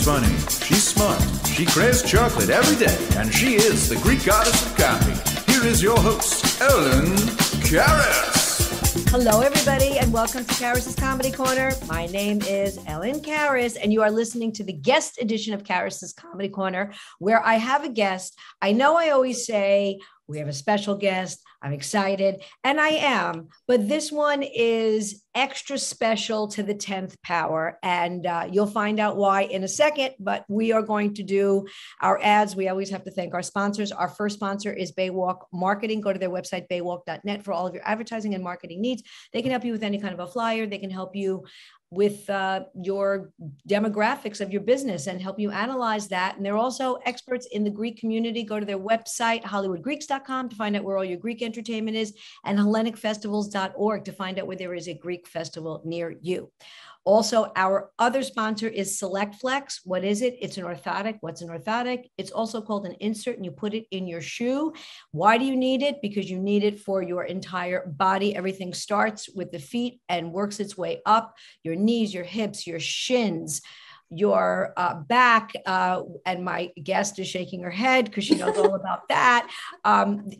funny, she's smart, she craves chocolate every day, and she is the Greek goddess of comedy. Here is your host, Ellen Karis. Hello, everybody, and welcome to Karis's Comedy Corner. My name is Ellen Karis, and you are listening to the guest edition of Karis's Comedy Corner, where I have a guest. I know I always say we have a special guest. I'm excited, and I am, but this one is extra special to the 10th power, and you'll find out why in a second, but we are going to do our ads. We always have to thank our sponsors. Our first sponsor is Baywalk Marketing. Go to their website, baywalk.net, for all of your advertising and marketing needs. They can help you with any kind of a flyer. They can help you with your demographics of your business and help you analyze that. And they're also experts in the Greek community. Go to their website, hollywoodgreeks.com, to find out where all your Greek entertainment is, and hellenicfestivals.org to find out where there is a Greek festival near you. Also, our other sponsor is Select Flex. What is it? It's an orthotic. What's an orthotic? It's also called an insert, and you put it in your shoe. Why do you need it? Because you need it for your entire body. Everything starts with the feet and works its way up: your knees, your hips, your shins, your back, and my guest is shaking her head because she knows all about that.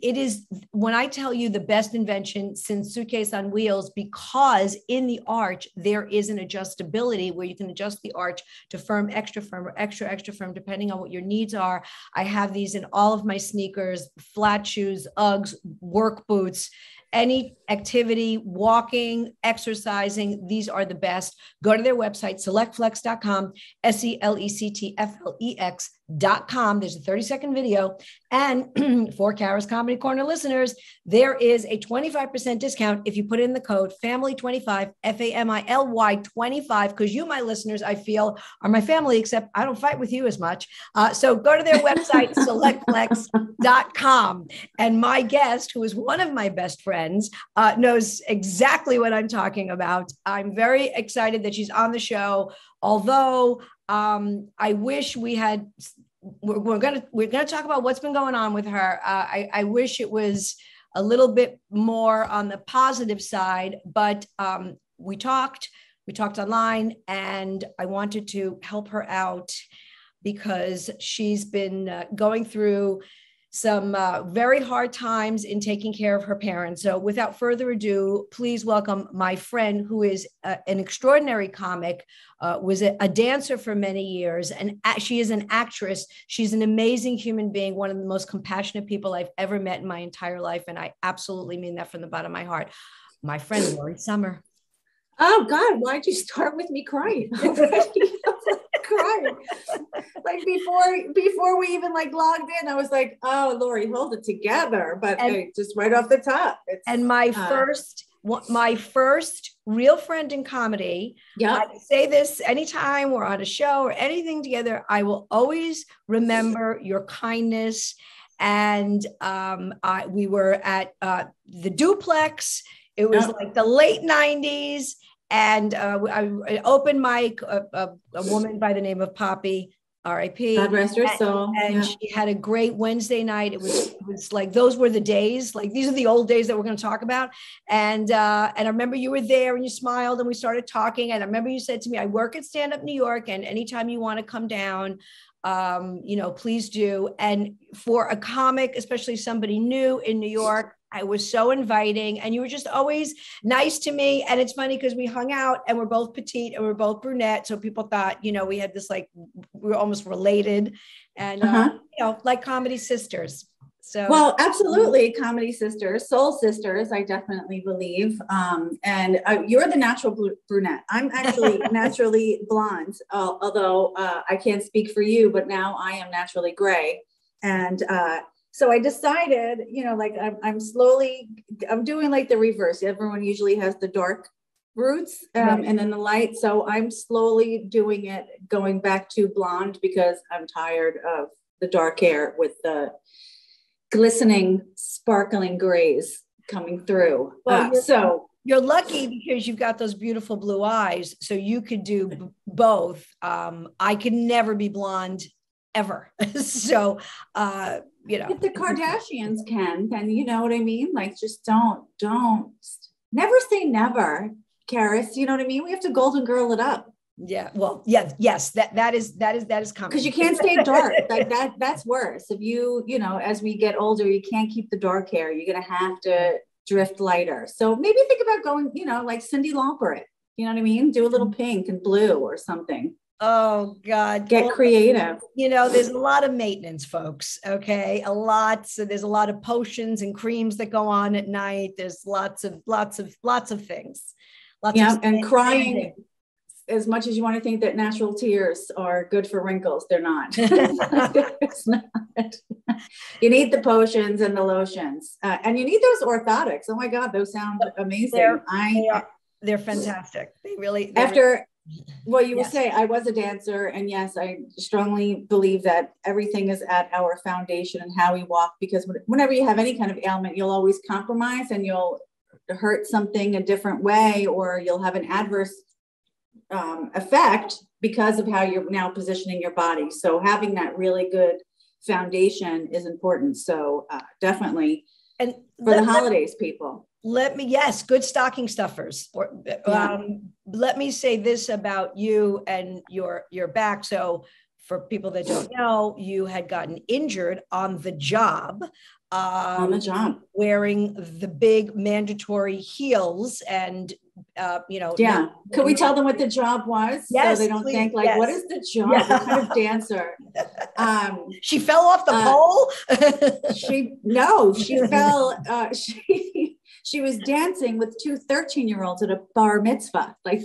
It is, when I tell you, the best invention since suitcase on wheels, because in the arch, there is an adjustability where you can adjust the arch to firm, or extra firm, depending on what your needs are. I have these in all of my sneakers, flat shoes, Uggs, work boots, any activity, walking, exercising, these are the best. Go to their website, selectflex.com, selectflex.com. There's a 30-second video. And for Karis Comedy Corner listeners, there is a 25% discount if you put in the code FAMILY25, FAMILY 25, because you, my listeners, I feel are my family, except I don't fight with you as much. So go to their website, selectflex.com. And my guest, who is one of my best friends, knows exactly what I'm talking about. I'm very excited that she's on the show. Although I wish we had, we're gonna talk about what's been going on with her. I wish it was a little bit more on the positive side, but we talked online, and I wanted to help her out because she's been going through some very hard times in taking care of her parents. So without further ado, please welcome my friend, who is an extraordinary comic, was a dancer for many years, and she is an actress. She's an amazing human being, one of the most compassionate people I've ever met in my entire life, and I absolutely mean that from the bottom of my heart. My friend, Lori Sommer. Oh God, why'd you start with me crying? Crying. Like before we even logged in, I was like, oh Lori, hold it together. But just right off the top. And my first real friend in comedy. Yeah. I say this anytime we're on a show or anything together, I will always remember your kindness. And we were at the Duplex. It was like the late 90s. And an open mic, a woman by the name of Poppy, R.I.P. God rest her soul. And she had a great Wednesday night. It was like, those were the days. Like, these are the old days that we're going to talk about. And I remember you were there and you smiled and we started talking. And I remember you said to me, I work at Stand Up New York, and anytime you want to come down, please do. And for a comic, especially somebody new in New York, I was so inviting, and you were just always nice to me. And it's funny because we hung out and we're both petite and we're both brunette. So people thought, we had this, we were almost related, and, like comedy sisters. So, well, absolutely. Comedy sisters, soul sisters, I definitely believe. And you're the natural brunette. I'm actually naturally blonde, although I can't speak for you, but now I am naturally gray. And so I decided, I'm doing like the reverse. Everyone usually has the dark roots and then the light. So I'm slowly doing it, going back to blonde, because I'm tired of the dark hair with the glistening, sparkling grays coming through. Well, you're lucky because you've got those beautiful blue eyes. So you could do both. I could never be blonde ever. So, if the Kardashians can, then you know what I mean? Like, just don't never say never, Karis. You know what I mean? We have to golden girl it up. Yeah. Well, yeah. Yes. That is common. Because you can't stay dark. Like that's worse. If you know, as we get older, you can't keep the dark hair. You're going to have to drift lighter. So maybe think about going, you know, like Cyndi Lauper it. You know what I mean? Do a little pink and blue or something. Oh God. Get creative. You know, there's a lot of maintenance, folks. Okay. So there's a lot of potions and creams that go on at night. There's lots of things. And crying. As much as you want to think that natural tears are good for wrinkles, they're not. It's not. You need the potions and the lotions, and you need those orthotics. Oh my God, those sound amazing. They're fantastic. After what you will say, I was a dancer, and yes, I strongly believe that everything is at our foundation and how we walk. Because whenever you have any kind of ailment, you'll always compromise, and you'll hurt something a different way, or you'll have an adverse effect because of how you're now positioning your body. So having that really good foundation is important. So definitely, and for the holidays, people. Good stocking stuffers. Let me say this about you and your back. So for people that don't know, you had gotten injured on the job. Wearing the big mandatory heels and, Could we tell them what the job was? Yes, so they don't please. think like, what is the job? What kind of dancer? She fell off the pole. She fell. She was dancing with two 13-year-olds at a bar mitzvah. Like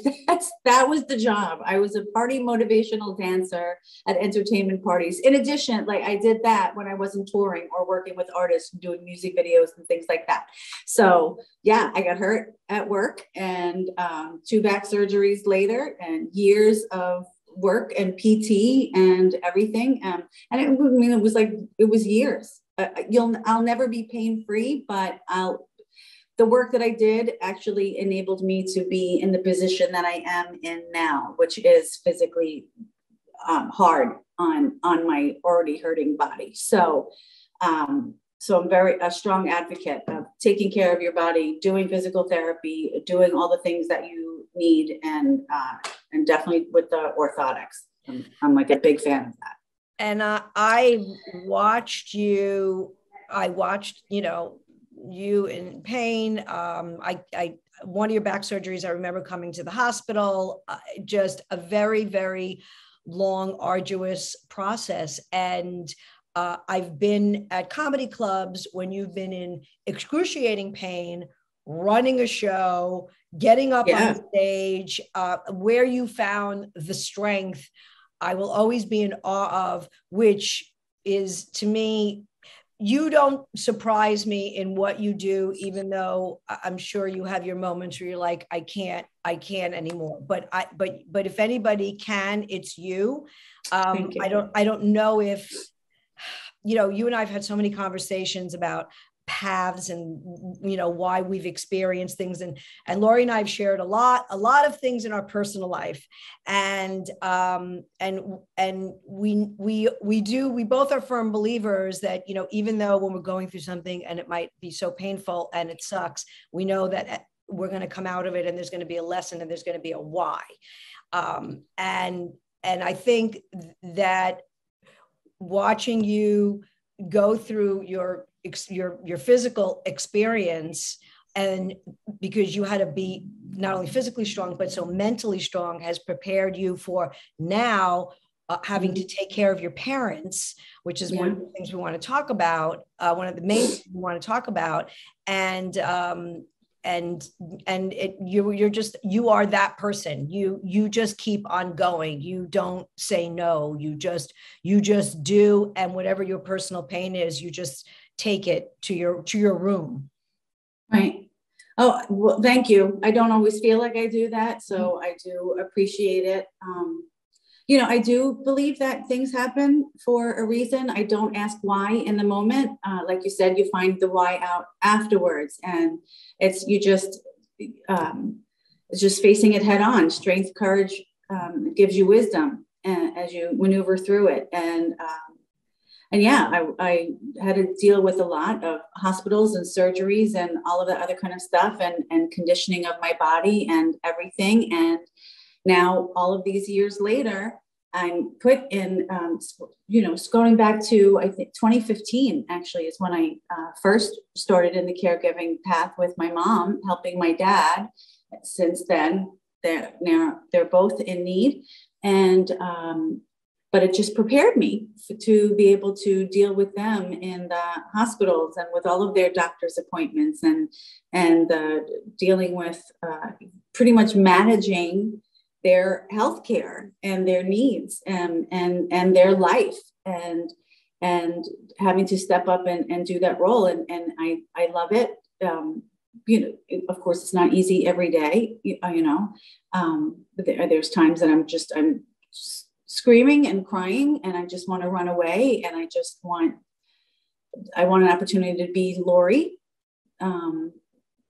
that was the job. I was a party motivational dancer at entertainment parties. In addition, like I did that when I wasn't touring or working with artists and doing music videos and things like that. So yeah, I got hurt at work, and 2 back surgeries later, and years of work and PT and everything. And it was years. I'll never be pain-free, but the work that I did actually enabled me to be in the position that I am in now, which is physically hard on my already hurting body. So I'm a strong advocate of taking care of your body, doing physical therapy, doing all the things that you need, and definitely with the orthotics. I'm like a big fan of that. And I watched you. You in pain. One of your back surgeries, I remember coming to the hospital, just a very, very long, arduous process. And I've been at comedy clubs when you've been in excruciating pain, running a show, getting up on stage, where you found the strength. I will always be in awe of, which is, to me, you don't surprise me in what you do, even though I'm sure you have your moments where you're like, I can't anymore. But if anybody can, it's you. Thank you. I don't know if, you and I've had so many conversations about paths and, why we've experienced things. And Lori and I have shared a lot of things in our personal life. And we both are firm believers that, even though when we're going through something and it might be so painful and it sucks, we know that we're going to come out of it, and there's going to be a lesson, and there's going to be a why. And I think that watching you go through your physical experience, and because you had to be not only physically strong, but so mentally strong, has prepared you for now having to take care of your parents, which is one of the things we want to talk about. One of the main things we want to talk about. And you are that person. You just keep on going. You don't say no. You just do. And whatever your personal pain is, you just take it to your room. Right. Oh, well, thank you. I don't always feel like I do that, so I do appreciate it. I do believe that things happen for a reason. I don't ask why in the moment. Like you said, you find the why out afterwards, and it's just facing it head on. Strength, courage gives you wisdom as you maneuver through it. I had to deal with a lot of hospitals and surgeries and all of that other kind of stuff, and conditioning of my body and everything. And now all of these years later, I'm put in, going back to, I think 2015 actually is when I first started in the caregiving path with my mom, helping my dad. Since then, they're both in need. And, but it just prepared me to be able to deal with them in the hospitals and with all of their doctor's appointments and dealing with pretty much managing their healthcare and their needs and their life and having to step up and do that role. And I love it. Of course, it's not easy every day, but there's times that I'm screaming and crying and I just want to run away. And I want an opportunity to be Lori.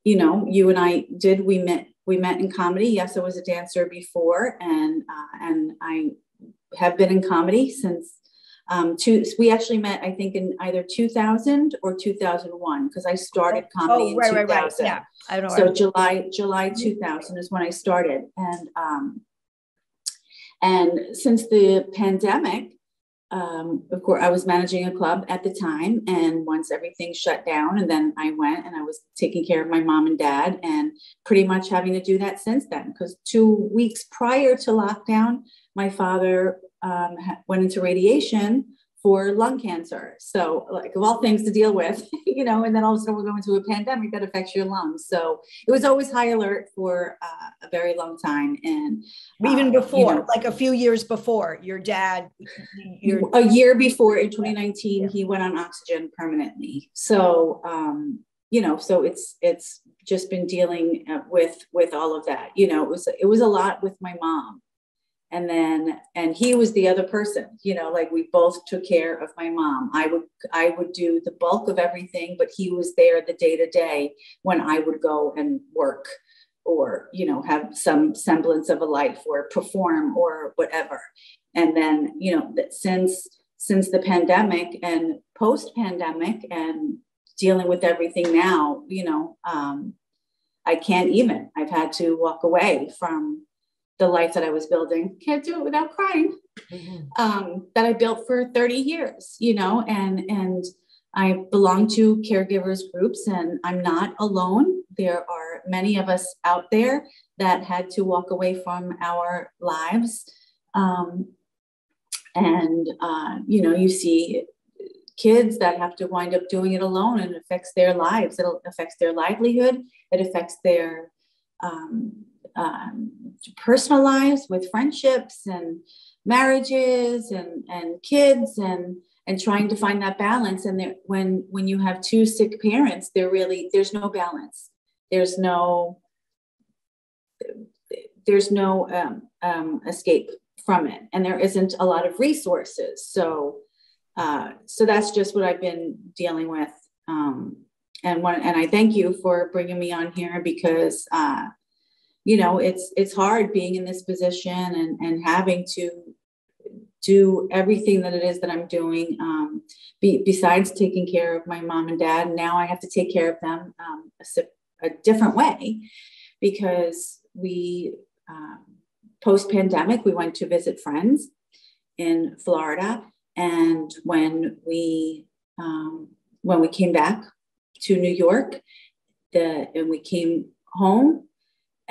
You and I we met in comedy. Yes, I was a dancer before, and I have been in comedy since we actually met, I think, in either 2000 or 2001, because I started comedy in 2000. Right. Yeah, I don't So know. July 2000 is when I started, and since the pandemic, of course, I was managing a club at the time. And once everything shut down, and then I went and I was taking care of my mom and dad, and pretty much having to do that since then. Because 2 weeks prior to lockdown, my father went into radiation for lung cancer. So, like, of all things to deal with, and then all of a sudden we're going to a pandemic that affects your lungs. So it was always high alert for a very long time. And even before, like a few years before, your dad, a year before, in 2019, he went on oxygen permanently. So, so it's just been dealing with all of that. It was a lot with my mom. And he was the other person, like we both took care of my mom. I would do the bulk of everything, but he was there the day to day when I would go and work or, have some semblance of a life or perform or whatever. And then, that since the pandemic and post pandemic and dealing with everything now, I can't even, I've had to walk away from the life that I was building. Can't do it without crying. Mm-hmm. That I built for 30 years, and I belong to caregivers groups, and I'm not alone. There are many of us out there that had to walk away from our lives. You see kids that have to wind up doing it alone, and it affects their lives. It affects their livelihood. It affects their personal lives with friendships and marriages and kids and trying to find that balance. And when you have two sick parents, there's no balance. There's no escape from it. And there isn't a lot of resources. So that's just what I've been dealing with. And I thank you for bringing me on here because, it's hard being in this position and having to do everything that it is that I'm doing, besides taking care of my mom and dad. And now I have to take care of them a different way because we, post-pandemic, we went to visit friends in Florida. And when we came back to New York, and we came home,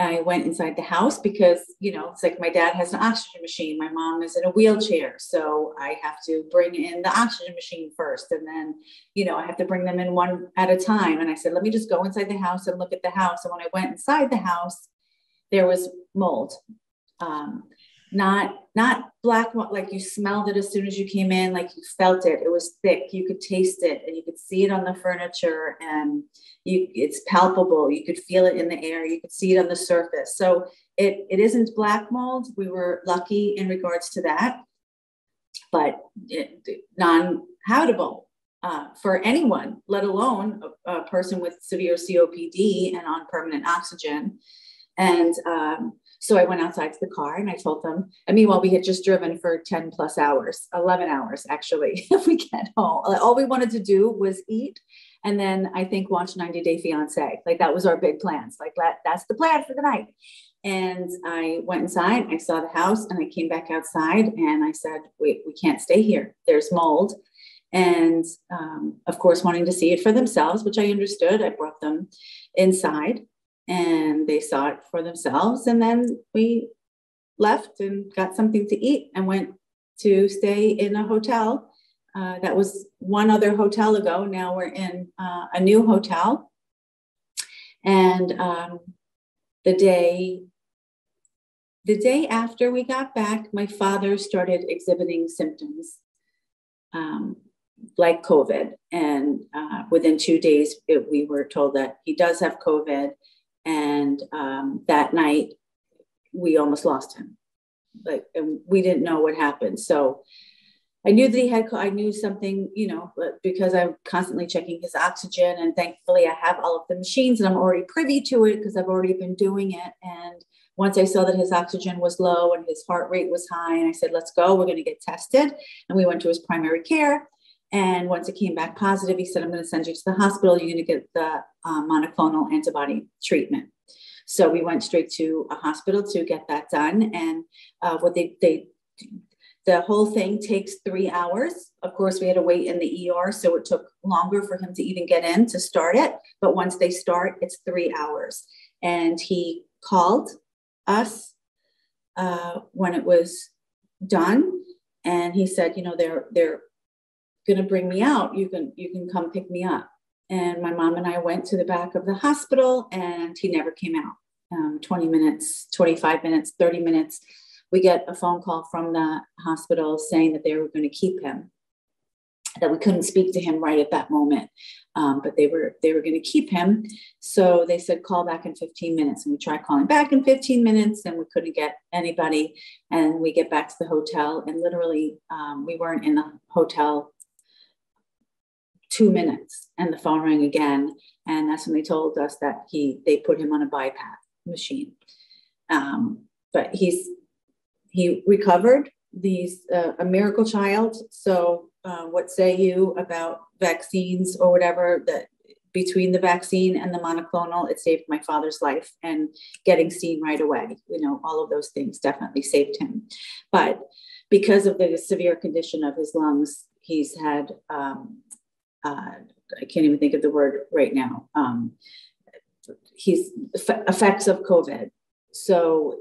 I went inside the house because, it's like my dad has an oxygen machine. My mom is in a wheelchair. So I have to bring in the oxygen machine first. And then, I have to bring them in one at a time. And I said, let me just go inside the house and look at the house. And when I went inside the house, there was mold. Not black, like you smelled it as soon as you came in, like you felt it. It was thick. You could taste it and you could see it on the furniture and it's palpable. You could feel it in the air. You could see it on the surface. So it isn't black mold. We were lucky in regards to that, but non-habitable for anyone, let alone a person with severe COPD and on permanent oxygen. And, so I went outside to the car and I told them, meanwhile, we had just driven for 10 plus hours, 11 hours, actually, if we get home. All we wanted to do was eat. And then I think watch 90 Day Fiance. Like that was our big plans. Like that's the plan for the night. And I went inside, I saw the house, and I came back outside and I said, we can't stay here. There's mold. And of course, wanting to see it for themselves, which I understood, I brought them inside and they saw it for themselves. And then we left and got something to eat and went to stay in a hotel. That was one other hotel ago. Now we're in a new hotel. And the day after we got back, my father started exhibiting symptoms like COVID. And within 2 days, we were told that he does have COVID. And that night, we almost lost him. And we didn't know what happened. So I knew that I knew something, because I'm constantly checking his oxygen, and thankfully I have all of the machines and I'm already privy to it because I've already been doing it. And once I saw that his oxygen was low and his heart rate was high, and I said, let's go, we're going to get tested. And we went to his primary care. And once it came back positive, he said, I'm going to send you to the hospital. You're going to get the monoclonal antibody treatment. So we went straight to a hospital to get that done. And the whole thing takes 3 hours. Of course, we had to wait in the ER, so it took longer for him to even get in to start it. But once they start, it's 3 hours. And he called us when it was done, and he said, they're going to bring me out. You can come pick me up. And my mom and I went to the back of the hospital, and he never came out. 20 minutes, 25 minutes, 30 minutes. We get a phone call from the hospital saying that they were going to keep him, that we couldn't speak to him right at that moment, but they were going to keep him. So they said, call back in 15 minutes. And we tried calling back in 15 minutes and we couldn't get anybody. And we get back to the hotel, and literally we weren't in the hotel 2 minutes, and the phone rang again. And that's when they told us that they put him on a BiPAP machine. But he recovered. He's a miracle child. So what say you about vaccines or whatever, that between the vaccine and the monoclonal, it saved my father's life, and getting seen right away, all of those things definitely saved him. But because of the severe condition of his lungs, he's had, I can't even think of the word right now. He's effects of COVID. So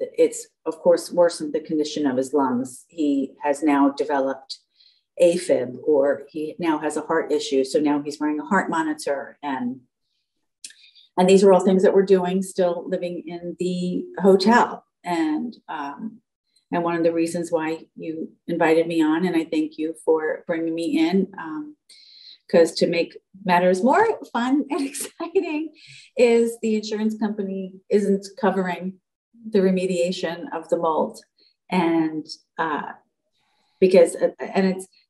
it's, of course, worsened the condition of his lungs. He has now developed AFib, or he now has a heart issue. So now he's wearing a heart monitor. And these are all things that we're doing, still living in the hotel. And one of the reasons why you invited me on, and I thank you for bringing me in, because to make matters more fun and exciting, is the insurance company isn't covering the remediation of the mold. And because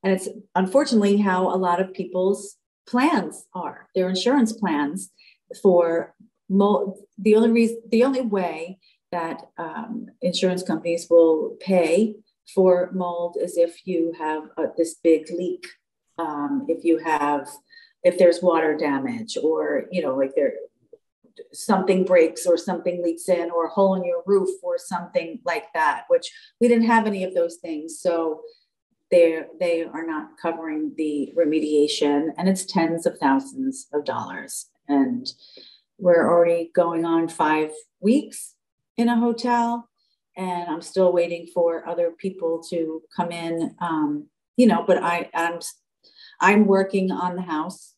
it's unfortunately how a lot of people's plans are, their insurance plans for mold. The only way that insurance companies will pay for mold is if you have this big leak, if there's water damage, or something breaks or something leaks in, or a hole in your roof or something like that, which we didn't have any of those things. So they are not covering the remediation, and it's tens of thousands of dollars. And we're already going on 5 weeks in a hotel, and I'm still waiting for other people to come in, but I'm working on the house.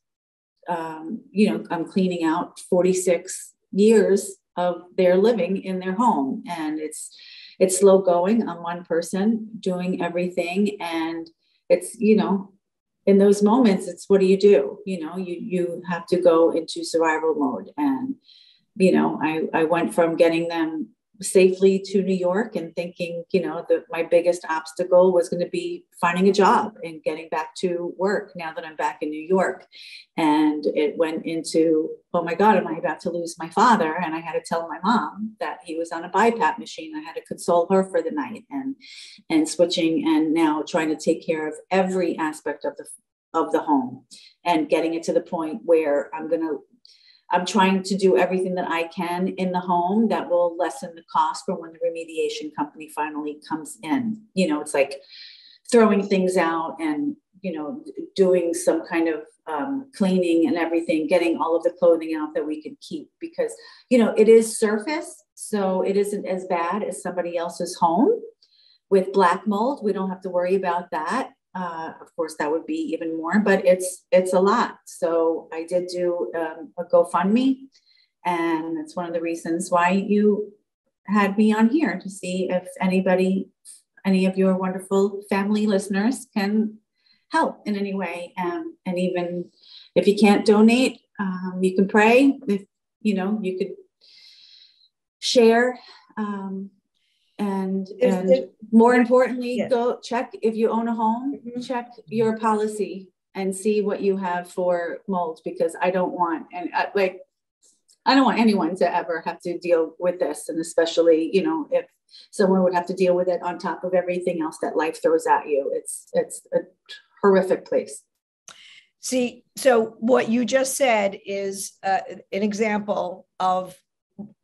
I'm cleaning out 46 years of their living in their home, and it's slow going. I'm one person doing everything, and it's, in those moments, it's, what do? You have to go into survival mode. And, I went from getting them safely to New York and thinking, my biggest obstacle was going to be finding a job and getting back to work now that I'm back in New York. And it went into, oh my God, am I about to lose my father? And I had to tell my mom that he was on a BiPAP machine. I had to console her for the night, and switching, and now trying to take care of every aspect of the home, and getting it to the point where I'm going to I'm trying to do everything that I can in the home that will lessen the cost for when the remediation company finally comes in. It's like throwing things out and, doing some kind of cleaning and everything, getting all of the clothing out that we can keep, because, it is surface. So it isn't as bad as somebody else's home with black mold. We don't have to worry about that. Of course, that would be even more, but it's a lot. So I did do a GoFundMe, and it's one of the reasons why you had me on here, to see if any of your wonderful family listeners can help in any way. And even if you can't donate, you can pray. If you could share. And more importantly, yes, go check, if you own a home, check your policy and see what you have for mold, because I don't want anyone to ever have to deal with this. And especially, if someone would have to deal with it on top of everything else that life throws at you, it's a horrific place. See, so what you just said is an example of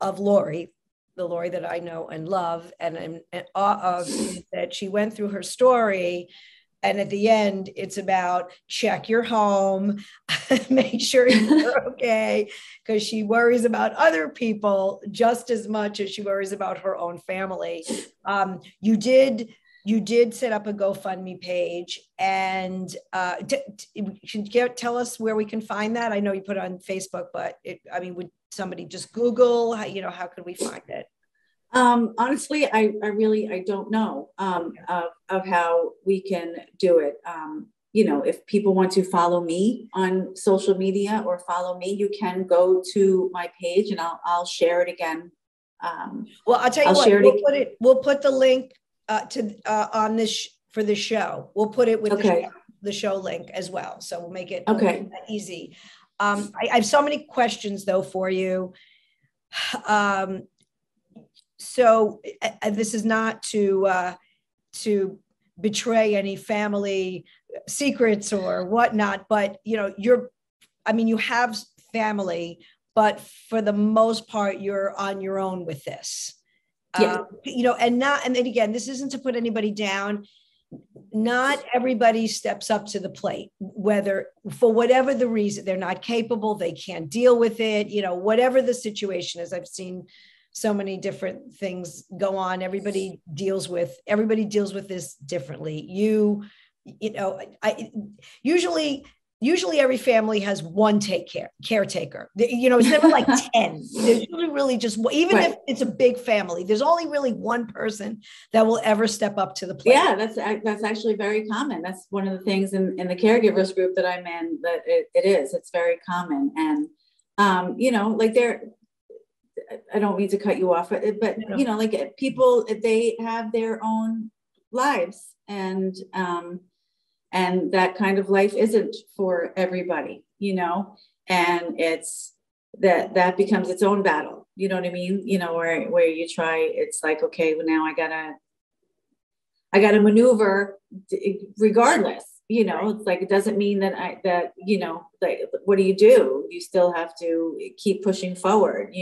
Lori, the Lori that I know and love, and I'm in awe of, that she went through her story. And at the end, it's about check your home, make sure you're okay, because she worries about other people just as much as she worries about her own family. You did set up a GoFundMe page, and tell us where we can find that. I know you put it on Facebook, but would somebody just Google, how could we find it? Honestly, I don't know of how we can do it. If people want to follow me on social media or follow me, you can go to my page, and I'll share it again. Well, I'll tell you what, we'll put the link on this for the show. We'll put it with the show link as well. So we'll make it easy. I have so many questions though for you. So this is not to betray any family secrets or whatnot, but you have family, but for the most part, you're on your own with this. Yeah. And then again, this isn't to put anybody down. Not everybody steps up to the plate, whether for whatever the reason, they're not capable, they can't deal with it, whatever the situation is. I've seen so many different things go on. Everybody deals with this differently. Usually every family has one caretaker. It's never like 10. There's usually really just, even if it's a big family, there's only really one person that will ever step up to the plate. Yeah, that's actually very common. That's one of the things in the caregivers group that I'm in, that it's very common. And, I don't mean to cut you off, but people, they have their own lives, and that kind of life isn't for everybody, and it's that becomes its own battle. You know what I mean? Where you try, it's like, okay, well, now I gotta maneuver regardless. It's like, it doesn't mean that what do? You still have to keep pushing forward,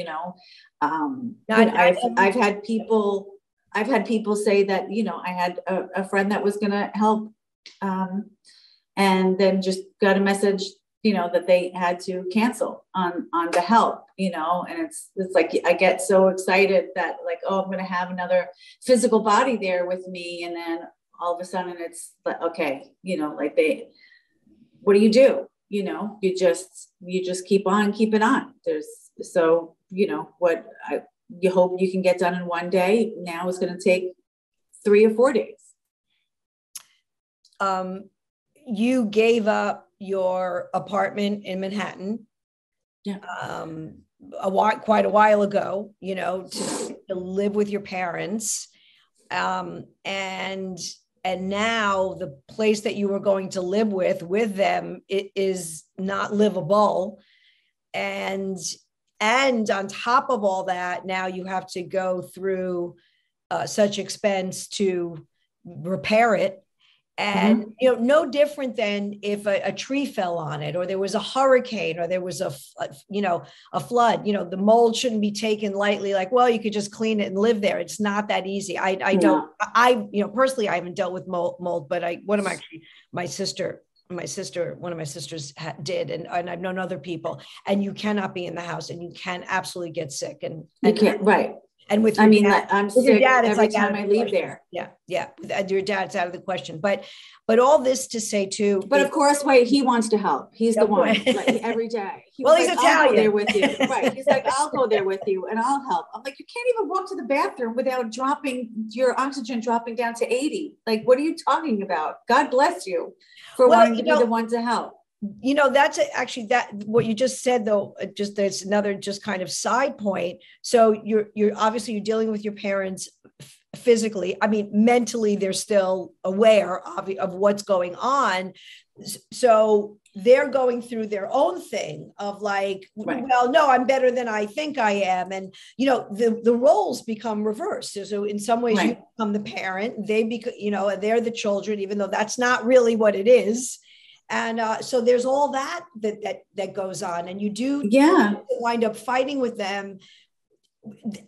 I've had people say that, I had a friend that was going to help, and then just got a message, that they had to cancel on the help, and it's like, I get so excited that like, oh, I'm going to have another physical body there with me. And then all of a sudden it's like, okay, what do? You just keep on keeping on. What you hope you can get done in one day, now is going to take 3 or 4 days. You gave up your apartment in Manhattan, quite a while ago, to live with your parents, and now the place that you were going to live with them, it is not livable, and on top of all that, now you have to go through such expense to repair it. And, no different than if a tree fell on it, or there was a hurricane, or there was a flood. The mold shouldn't be taken lightly. Like, well, you could just clean it and live there. It's not that easy. Personally, I haven't dealt with mold, but my sister, one of my sisters did, and I've known other people. And you cannot be in the house, and you can absolutely get sick. And you can't, right. And with I'm with sick every time I leave there. Yeah. With your dad, it's out of the question. But all this to say too. But of course, he wants to help. He's the one, like, every day. He's Italian. I'll go there with you. Right. He's like, I'll go there with you and I'll help. I'm like, you can't even walk to the bathroom without your oxygen dropping down to 80. Like, what are you talking about? God bless you for wanting to be the one to help. That's actually that what you just said, though, just there's another just kind of side point. So you're obviously you're dealing with your parents physically. I mean, mentally, they're still aware of what's going on. So they're going through their own thing of like, right. Well, no, I'm better than I think I am. And, the roles become reversed. So in some ways, right. You become the parent, they become, they're the children, even though that's not really what it is. And so there's all that goes on, and you do wind up fighting with them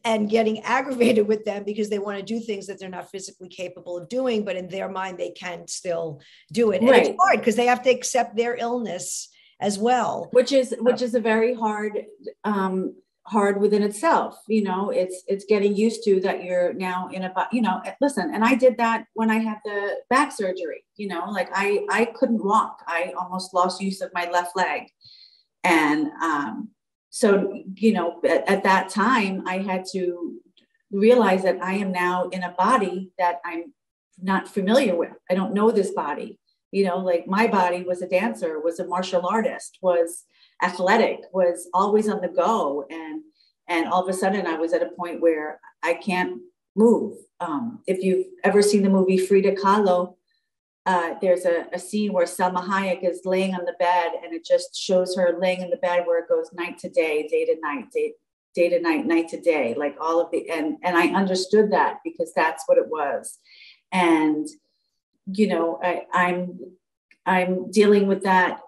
and getting aggravated with them because they want to do things that they're not physically capable of doing, but in their mind they can still do it. Right. And it's hard because they have to accept their illness as well, which is a very hard within itself. It's getting used to that you're now in listen, and I did that when I had the back surgery, like I couldn't walk. I almost lost use of my left leg. And so, at that time I had to realize that I am now in a body that I'm not familiar with. I don't know this body, like my body was a dancer, was a martial artist, was athletic, was always on the go. And all of a sudden I was at a point where I can't move. If you've ever seen the movie Frida Kahlo, there's a scene where Selma Hayek is laying on the bed, and it just shows her laying in the bed where it goes night to day to night, day to night, night to day, like all of and I understood that because that's what it was. And, I'm dealing with that,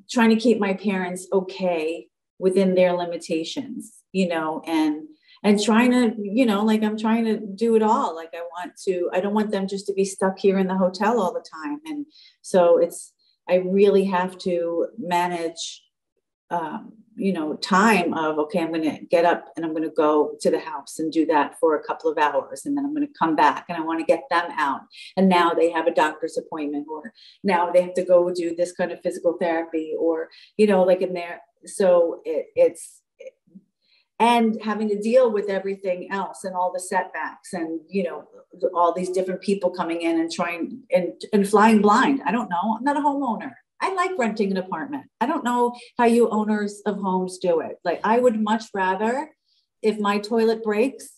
trying to keep my parents okay within their limitations, and trying to, I'm trying to do it all. Like I don't want them just to be stuck here in the hotel all the time. And so I really have to manage, time of, okay, I'm going to get up and I'm going to go to the house and do that for a couple of hours. And then I'm going to come back and I want to get them out. And now they have a doctor's appointment, or now they have to go do this kind of physical therapy, or, like in there. So it's and having to deal with everything else and all the setbacks and, all these different people coming in and trying and flying blind. I don't know. I'm not a homeowner. I like renting an apartment. I don't know how you owners of homes do it. Like, I would much rather, if my toilet breaks,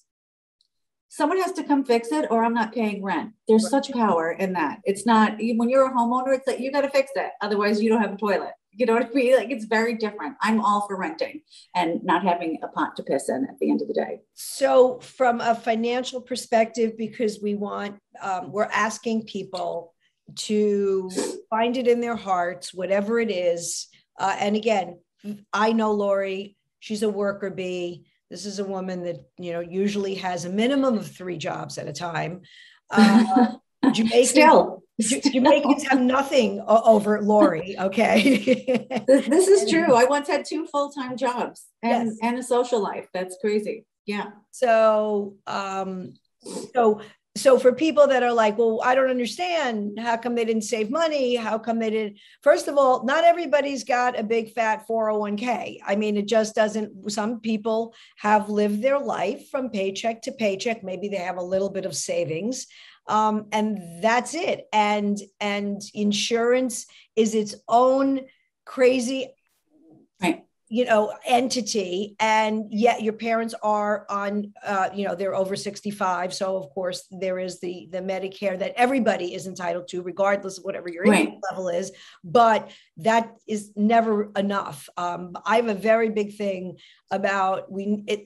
someone has to come fix it, or I'm not paying rent. There's such power in that. It's not, when you're a homeowner, it's like, you got to fix it. Otherwise you don't have a toilet. You know what I mean? Like, it's very different. I'm all for renting and not having a pot to piss in at the end of the day. So from a financial perspective, because we're asking people to find it in their hearts, whatever it is. And again, I know Lori, she's a worker bee. This is a woman that, usually has a minimum of 3 jobs at a time. Jamaicans have nothing over Lori. Okay. This is true. I once had 2 full-time jobs and a social life. That's crazy. Yeah. So for people that are like, well, I don't understand. How come they didn't save money? How come they didn't? First of all, not everybody's got a big fat 401k. I mean, it just doesn't. Some people have lived their life from paycheck to paycheck. Maybe they have a little bit of savings. And that's it. And insurance is its own crazy, entity. And yet your parents are on, they're over 65. So of course there is the Medicare that everybody is entitled to, regardless of whatever your income level is, but that is never enough. I have a very big thing about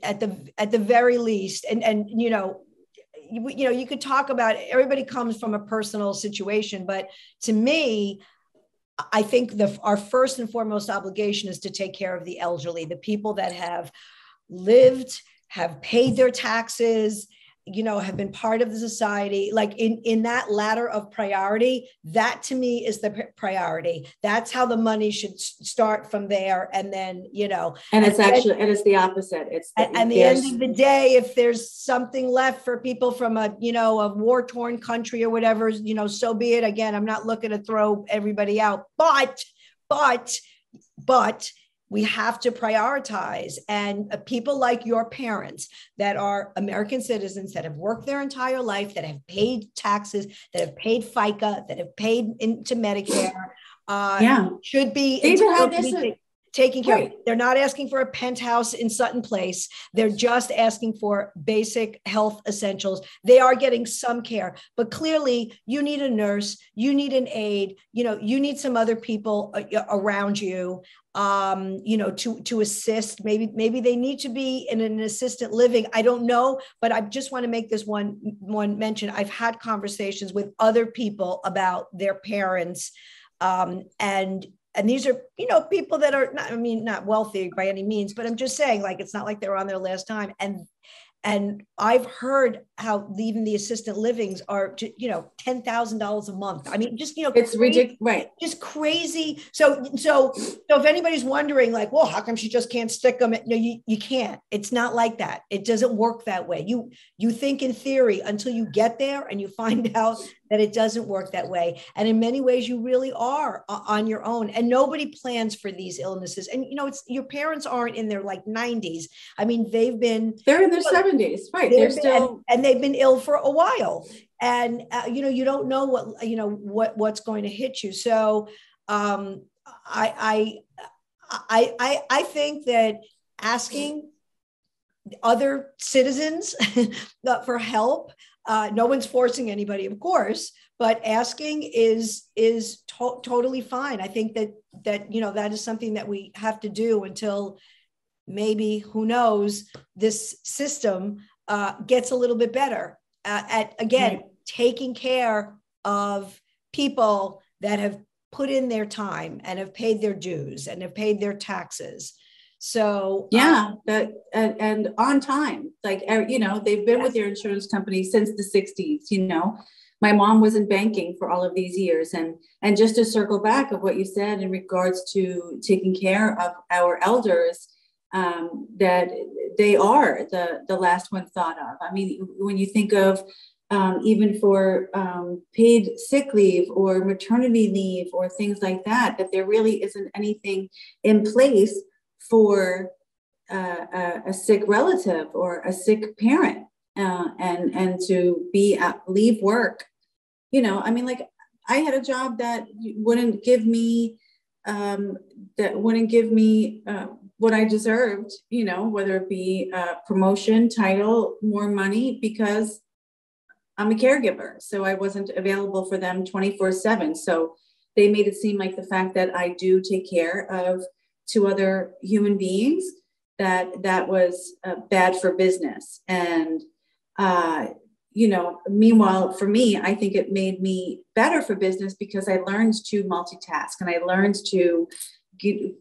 at the very least, and you could talk about, everybody comes from a personal situation, but to me, I think our first and foremost obligation is to take care of the elderly, the people that have lived, have paid their taxes, have been part of the society, like in that ladder of priority. That to me is the priority. That's how the money should start from there. And then, and it's the opposite. And the end of the day, if there's something left for people from a war-torn country or whatever, so be it. Again, I'm not looking to throw everybody out, but we have to prioritize. And people like your parents that are American citizens, that have worked their entire life, that have paid taxes, that have paid FICA, that have paid into Medicare, should be taken care of. They're not asking for a penthouse in Sutton Place. They're just asking for basic health essentials. They are getting some care, but clearly you need a nurse, you need an aide, you need some other people around you, to assist. Maybe they need to be in an assisted living. I don't know, but I just want to make this one mention. I've had conversations with other people about their parents, and these are, people that are not wealthy by any means, but I'm just saying, like, it's not like they're on their last time. And I've heard how even the assistant livings are, $10,000 a month. I mean, just, it's ridiculous, right? Just crazy. So if anybody's wondering, like, well, how come she just can't stick them? No, you can't. It's not like that. It doesn't work that way. You think in theory until you get there and you find out that it doesn't work that way. And in many ways, you really are on your own, and nobody plans for these illnesses. And, it's your parents aren't in their 90s. I mean, they're in their 70s, right? They're still, and they've been ill for a while. And, you don't know what's going to hit you. So I think that asking other citizens for help, no one's forcing anybody, of course, but asking is totally fine. I think that that is something that we have to do until maybe, who knows, this system gets a little bit better at, again, taking care of people that have put in their time and have paid their dues and have paid their taxes. So and on time, like, they've been with their insurance company since the 60s. My mom was in banking for all of these years, and just to circle back of what you said in regards to taking care of our elders, that they are the last one thought of. I mean, when you think of even for paid sick leave or maternity leave or things like that, that there really isn't anything in place for a sick relative or a sick parent, and to leave work. I mean, like, I had a job that wouldn't give me what I deserved, whether it be promotion, title, more money, because I'm a caregiver. So I wasn't available for them 24/7. So they made it seem like the fact that I do take care of two other human beings, that was bad for business. And, meanwhile, for me, I think it made me better for business because I learned to multitask, and I learned to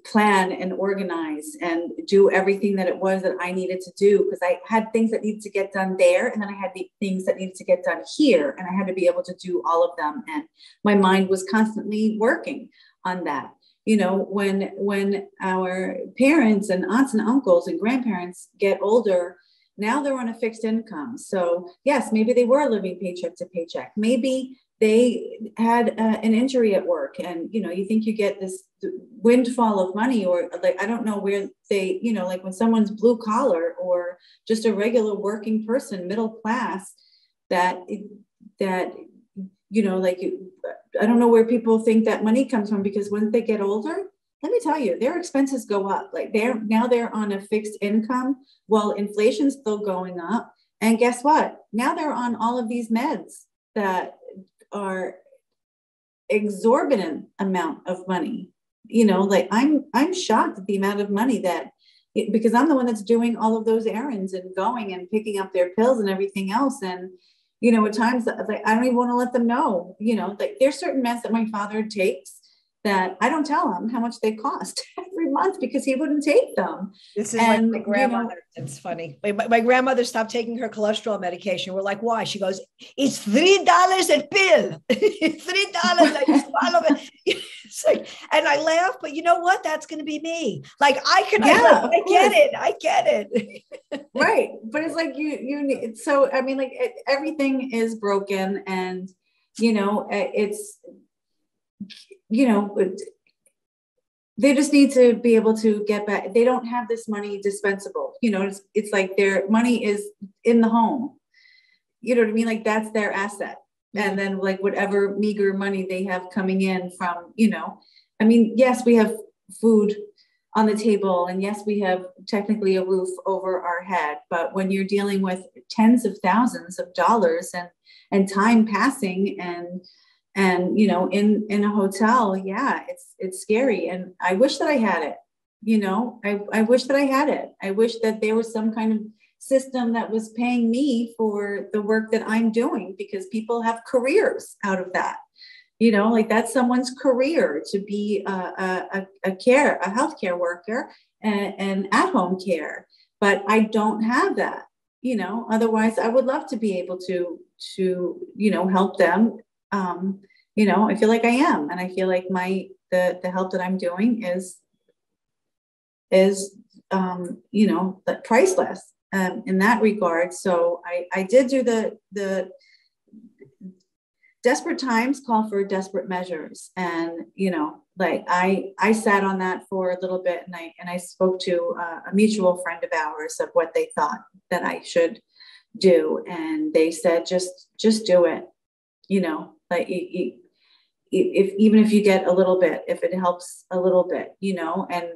plan and organize and do everything that it was that I needed to do, because I had things that needed to get done there, and then I had the things that needed to get done here, and I had to be able to do all of them. And my mind was constantly working on that. When our parents and aunts and uncles and grandparents get older, now they're on a fixed income. So yes, maybe they were living paycheck to paycheck. Maybe they had an injury at work, and, you think you get this windfall of money, or like, I don't know where they, like when someone's blue collar or just a regular working person, middle class, that like, I don't know where people think that money comes from, because when they get older, let me tell you, their expenses go up. Like, they're on a fixed income while inflation's still going up. And guess what? Now they're on all of these meds that are exorbitant amount of money. Like, I'm shocked at the amount of money because I'm the one that's doing all of those errands and going and picking up their pills and everything else. And at times, like, I don't even want to let them know, like there's certain meds that my father takes that I don't tell him how much they cost every month because he wouldn't take them. This is like my grandmother. It's funny. My grandmother stopped taking her cholesterol medication. We're like, why? She goes, it's $3 a pill. $3. I swallow it. It's like, and I laugh, but you know what? That's going to be me. Like I get it. Right. But it's like you need, so, I mean, like everything is broken and, it's, they just need to be able to get back. They don't have this money dispensable. It's like their money is in the home. You know what I mean? Like that's their asset. And then like whatever meager money they have coming in from, I mean, yes, we have food on the table and yes, we have technically a roof over our head, but when you're dealing with tens of thousands of dollars and time passing and in a hotel, yeah, it's scary. And I wish that I had it, I wish that I had it. I wish that there was some kind of system that was paying me for the work that I'm doing because people have careers out of that, like that's someone's career to be a healthcare worker and at-home care. But I don't have that, otherwise I would love to be able to help them. I feel like I am, and I feel like the help that I'm doing is priceless in that regard. So I did do the desperate times call for desperate measures, and like I sat on that for a little bit, and I spoke to a mutual friend of ours of what they thought that I should do, and they said just do it. Like if even if you get a little bit, if it helps a little bit, and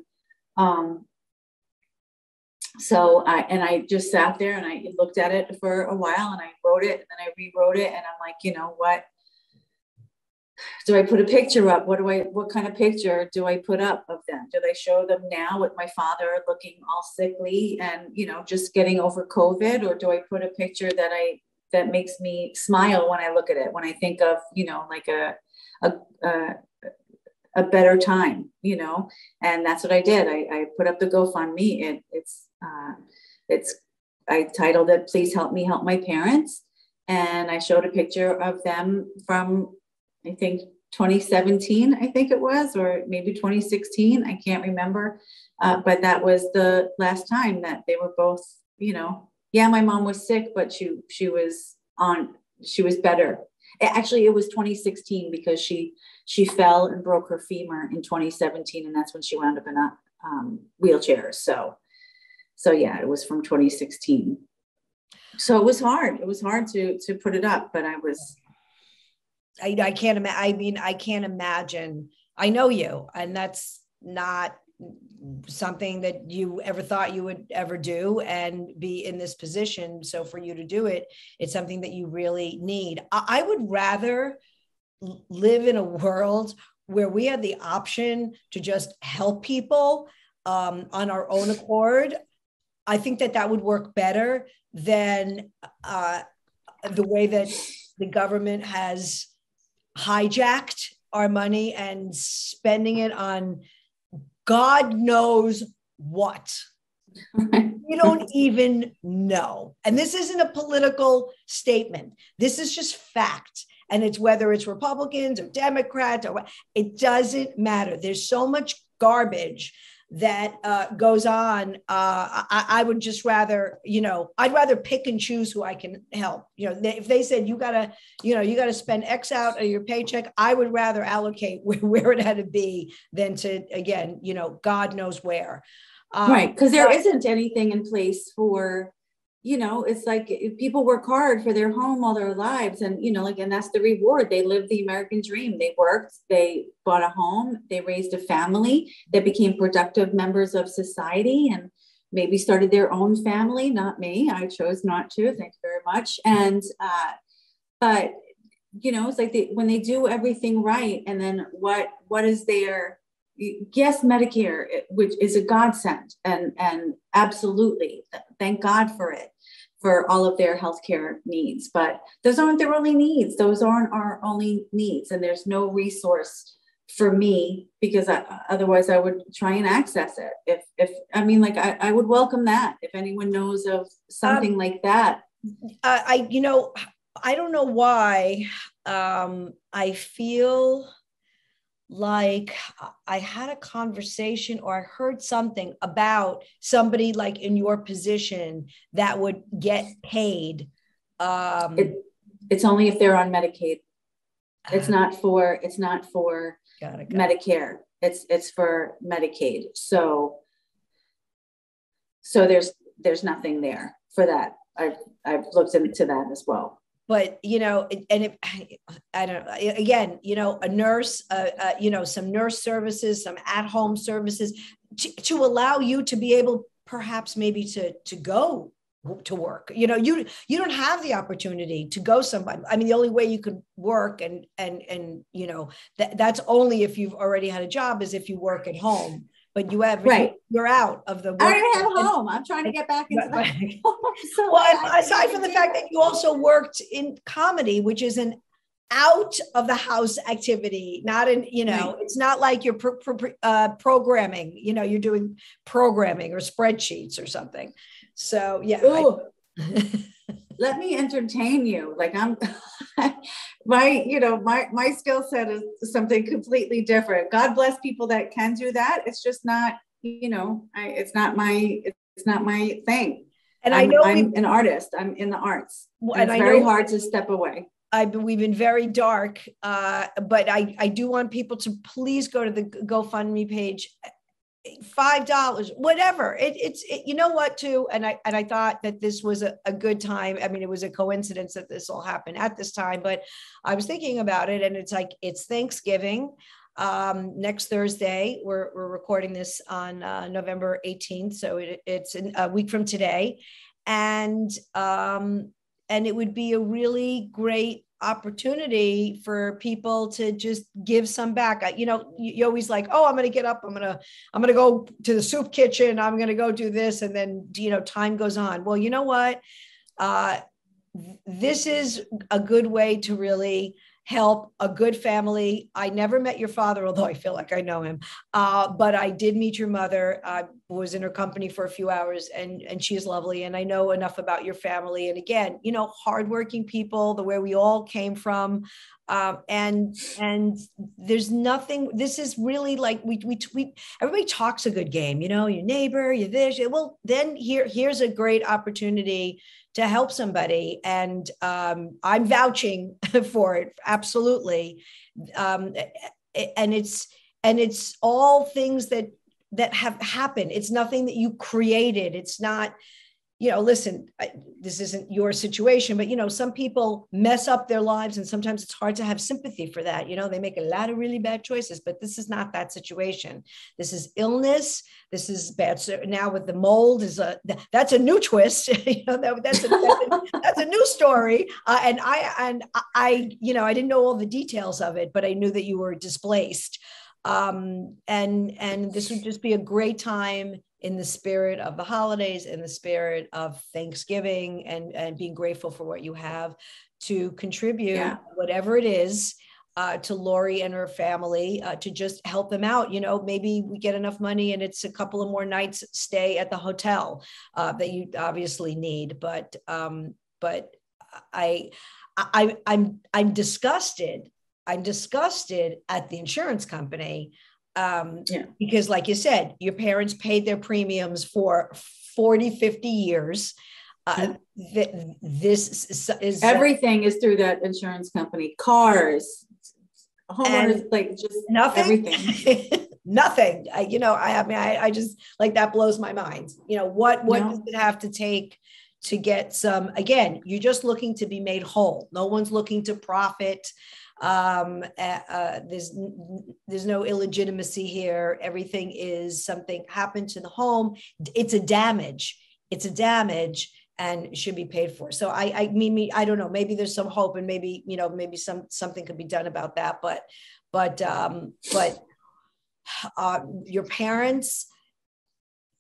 so I just sat there and I looked at it for a while and I wrote it and then I rewrote it, and I'm like, what do I put a picture up? What kind of picture do I put up of them? Do I show them now with my father looking all sickly and, just getting over COVID? Or do I put a picture that makes me smile when I look at it, when I think of, like a better time, and that's what I did. I put up the GoFundMe. I titled it, Please Help Me Help My Parents. And I showed a picture of them from, I think 2017, I think it was, or maybe 2016. I can't remember. But that was the last time that they were both, yeah, my mom was sick, but she was better. Actually, it was 2016 because she fell and broke her femur in 2017. And that's when she wound up in a wheelchair. So yeah, it was from 2016. So it was hard. It was hard to put it up, but I can't imagine. I mean, I can't imagine. I know you, and that's not something that you ever thought you would ever do and be in this position. So for you to do it, it's something that you really need. I would rather live in a world where we had the option to just help people on our own accord. I think that would work better than the way that the government has hijacked our money and spending it on God knows what. You don't even know. And this isn't a political statement. This is just fact. And it's whether it's Republicans or Democrats or what, it doesn't matter. There's so much garbage that goes on. I would just rather, I'd rather pick and choose who I can help. If they said you gotta spend X out of your paycheck, I would rather allocate where it had to be than to, again, God knows where. Right, because there isn't anything in place for, it's like if people work hard for their home all their lives, and and that's the reward. They lived the American dream. They worked, they bought a home, they raised a family, they became productive members of society, and maybe started their own family. Not me. I chose not to. Thank you very much. And but it's like when they do everything right, and then what is their, yes, Medicare, which is a godsend, and absolutely thank God for it, for all of their healthcare needs. But those aren't their only needs. Those aren't our only needs. And there's no resource for me, because otherwise I would try and access it. If I mean, like, I would welcome that. If anyone knows of something like that. I don't know why. I feel like I had a conversation, or I heard something about somebody like in your position that would get paid. It's only if they're on Medicaid. It's not for Medicare. It's for Medicaid. So there's nothing there for that. I've looked into that as well. But, I don't know, again, a nurse, some nurse services, some at-home services to allow you to be able, perhaps maybe to go to work. You don't have the opportunity to go somewhere. I mean, the only way you could work and that's only if you've already had a job, is if you work at home. But you're out of the work. I don't even have a home. I'm trying to get back into that. So well, aside from the fact that you also worked in comedy, which is an out of the house activity, not in, right. It's not like you're programming, you're doing programming or spreadsheets or something. So yeah. Let me entertain you. Like my skill set is something completely different. God bless people that can do that. It's just not, it's not my thing. And I'm an artist. I'm in the arts. And it's very hard to step away. We've been very dark, but I do want people to please go to the GoFundMe page. $5, whatever. It's you know what too. And I thought that this was a good time. I mean, it was a coincidence that this all happened at this time, but I was thinking about it, and it's Thanksgiving. Next Thursday, we're recording this on November 18th. So it's a week from today. And it would be a really great opportunity for people to just give some back. You always like, oh, I'm going to get up. I'm going to go to the soup kitchen. I'm going to go do this. And then, time goes on. Well, you know what? This is a good way to really help a good family. I never met your father, although I feel like I know him. But I did meet your mother. I was in her company for a few hours, and she's lovely. And I know enough about your family. And again, hardworking people, the way we all came from. And there's nothing, this is really like, we everybody talks a good game, your neighbor, you're this, well, then here's a great opportunity to help somebody. And I'm vouching for it. Absolutely. And it's all things that have happened. It's nothing that you created. It's not, listen, this isn't your situation, but, some people mess up their lives, and sometimes it's hard to have sympathy for that. They make a lot of really bad choices, but this is not that situation. This is illness. This is bad. So now with the mold that's a new twist. That's a new story. And I didn't know all the details of it, but I knew that you were displaced. And this would just be a great time in the spirit of the holidays, in the spirit of Thanksgiving, and being grateful for what you have to contribute, whatever it is, to Lori and her family, to just help them out. Maybe we get enough money and it's a couple of more nights stay at the hotel that you obviously need. But I'm disgusted. I'm disgusted at the insurance company. Because like you said, your parents paid their premiums for 40, 50 years. This is everything is through that insurance company, cars, homeowners, like just nothing, everything. Nothing. I just like, that blows my mind. What does it have to take to get some, again, you're just looking to be made whole. No one's looking to profit. There's no illegitimacy here. Everything is something happened to the home. It's a damage and should be paid for. So I don't know, maybe there's some hope, and maybe, maybe something could be done about that. But your parents,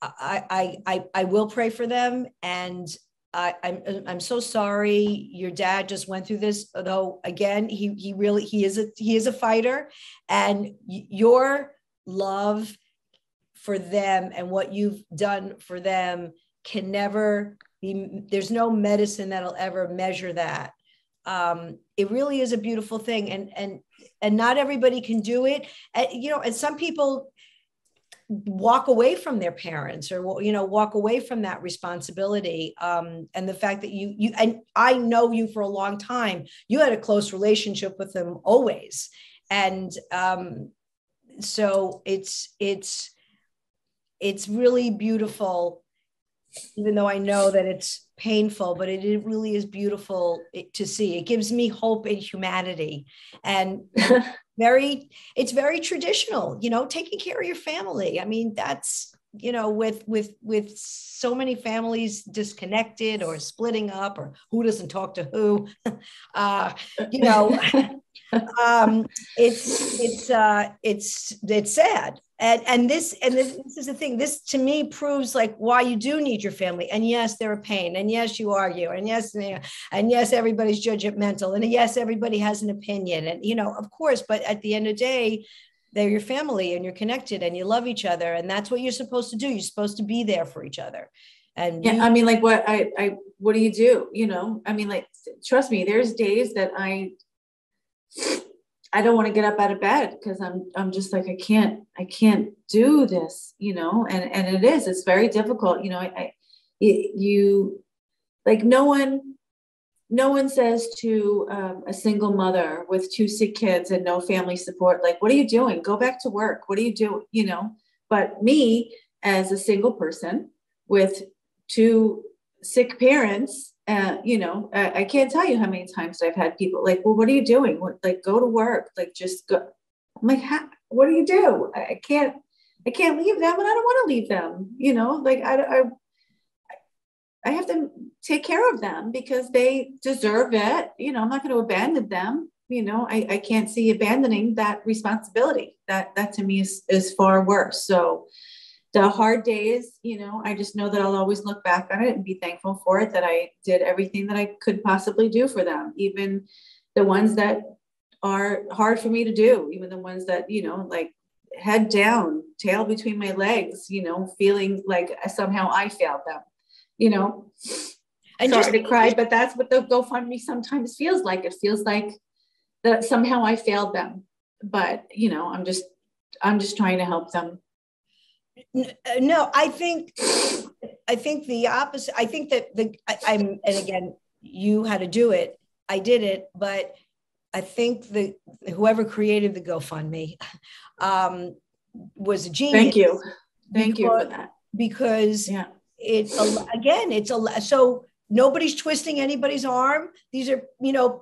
I will pray for them. And I'm so sorry your dad just went through this. Although again, he is a fighter, and your love for them and what you've done for them can never be. There's no medicine that'll ever measure that. It really is a beautiful thing, and not everybody can do it. And some people walk away from their parents, or walk away from that responsibility. And the fact that you and I know you for a long time, you had a close relationship with them always, and so it's really beautiful, even though I know that it's painful, but it really is beautiful to see. It gives me hope in humanity, and it's very traditional, taking care of your family. I mean, that's, with so many families disconnected or splitting up, or who doesn't talk to who, it's sad. And this is the thing. This to me proves like why you do need your family. And yes, they're a pain. And yes, you argue. And yes, everybody's judgmental. And yes, everybody has an opinion. And of course. But at the end of the day, they're your family, and you're connected, and you love each other. And that's what you're supposed to do. You're supposed to be there for each other. And yeah, I mean, like what do you do? I mean, like, trust me, there's days that I don't want to get up out of bed, because I'm just like, I can't do this, and it's very difficult. No one says to a single mother with 2 sick kids and no family support, like, what are you doing? Go back to work. What are you doing? But me as a single person with 2 sick parents, I can't tell you how many times I've had people like, well, what are you doing? Go to work, just go. I'm like, what do you do? I can't leave them, and I don't want to leave them, I have to take care of them because they deserve it. I'm not going to abandon them. I can't see abandoning that responsibility. That to me is far worse. So the hard days, I just know that I'll always look back on it and be thankful for it, that I did everything that I could possibly do for them, even the ones that are hard for me to do, even the ones that, like head down, tail between my legs, feeling like somehow I failed them, And sorry to cry, but that's what the GoFundMe sometimes feels like. It feels like that somehow I failed them, but I'm just trying to help them. No, I think the opposite. I think that and again, you had to do it. I did it, but I think whoever created the GoFundMe was a genius. Thank you for that. Because so nobody's twisting anybody's arm. These are,